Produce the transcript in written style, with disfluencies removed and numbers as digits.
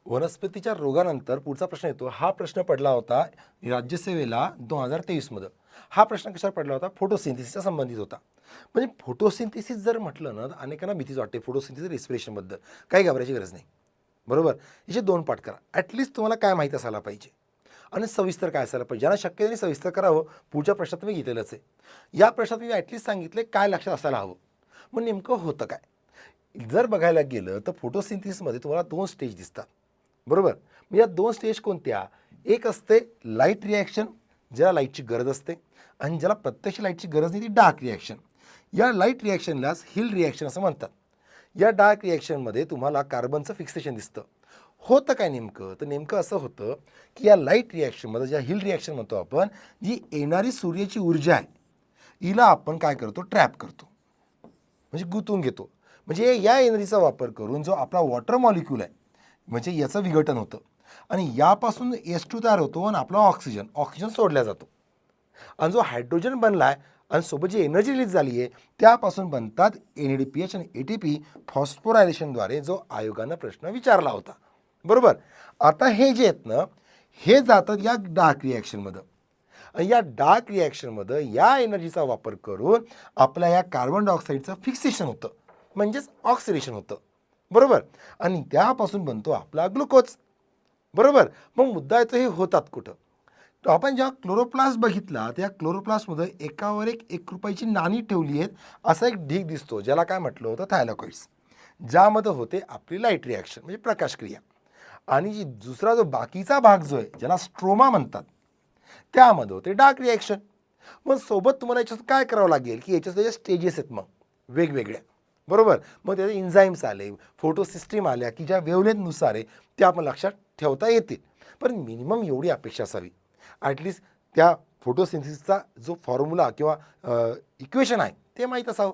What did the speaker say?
वनस्पतीच्या रोगानंतर पुढचा प्रश्न येतो. हा प्रश्न पडला होता राज्यसेवेला 2023 मध्ये. हा प्रश्न कशावर पडला होता? फोटोसिंथेसिसच्या संबंधित होता. म्हणजे फोटोसिंथेसिस जर म्हटलं ना, तर अनेकांना भीतीच वाटते फोटोसिंथेसिस रेस्पिरेशनबद्दल. काही घाबरायची गरज नाही. बरोबर? याचे 2 पाठ करा. ॲटलीस्ट तुम्हाला काय माहीत असायला पाहिजे आणि सविस्तर काय असायला पाहिजे. ज्यांना शक्य त्यांनी सविस्तर करावं. पुढच्या प्रश्नात मी घेतलेलंच आहे. या प्रश्नात मी ॲटलीस्ट सांगितले काय लक्षात असायला हवं. मग नेमकं होतं काय? जर बघायला गेलं तर फोटोसिंथेसिसमध्ये तुम्हाला 2 स्टेज दिसतात. बरोबर? मग या 2 स्टेज कोणत्या? एक असते लाईट रिॲक्शन, ज्याला लाईटची गरज असते आणि ज्याला प्रत्यक्ष लाईटची गरज नाही ती डार्क रिॲक्शन. या लाईट रिॲक्शनलाच हिल रिॲक्शन असं म्हणतात. या डार्क रिॲक्शनमध्ये तुम्हाला कार्बनचं फिक्सेशन दिसतं. होतं काय नेमकं? तर नेमकं असं होतं, की या लाईट रिॲक्शनमध्ये ज्या हिल रिॲक्शन म्हणतो आपण, जी येणारी सूर्याची ऊर्जा आहे, हिला आपण काय करतो? ट्रॅप करतो. म्हणजे गुंतवून घेतो. म्हणजे या एनर्जीचा वापर करून जो आपला वॉटर मॉलिक्यूल आहे, म्हणजे याचं विघटन होतं आणि यापासून H2 तयार होतो आणि आपला ऑक्सिजन सोडला जातो. आणि जो हायड्रोजन बनला आहे आणि सोबत जी एनर्जी रिलीज झाली आहे त्यापासून बनतात NADPH आणि ATP फॉस्फोरायलेशनद्वारे, जो आयोगानं प्रश्न विचारला होता. बरोबर? आता हे जे आहेत ना, हे जातात या डार्क रिॲक्शनमध्ये. आणि या डार्क रिॲक्शनमध्ये या एनर्जीचा वापर करून आपल्या या कार्बन डायऑक्साईडचं फिक्सेशन होतं, म्हणजेच ऑक्सिडेशन होतं. बरोबर? आणि त्यापासून बनतो आपला ग्लुकोज. बरोबर? मग मुद्दा येतो हे होतात कुठं? तर आपण जेव्हा क्लोरोप्लास्ट बघितला, त्या क्लोरोप्लास्टमध्ये एकावर एक ₹1 नाणी ठेवली आहेत, असा एक ढीग दिसतो, ज्याला काय म्हटलं होतं? थायलॉकॉइड्स. ज्यामध्ये होते आपली लाईट रिॲक्शन म्हणजे प्रकाशक्रिया. आणि जी दुसरा जो बाकीचा भाग जो आहे, ज्याला स्ट्रोमा म्हणतात, त्यामध्ये होते डार्क रिॲक्शन. मग सोबत तुम्हाला याच्यात काय करावं लागेल, की याच्यात त्याच्या स्टेजेस आहेत मग वेगवेगळ्या. बरोबर? मग त्याचे एन्झाईम्स आले, फोटो सिस्टीम आल्या, की ज्या वेव्हलेंथनुसार आहे त्या आपण लक्षात ठेवता येतील. पण मिनिमम एवढी अपेक्षा असावी. ॲटलीस्ट त्या फोटोसिंथेसिसचा जो फॉर्म्युला किंवा इक्वेशन आहे ते माहीत असावं.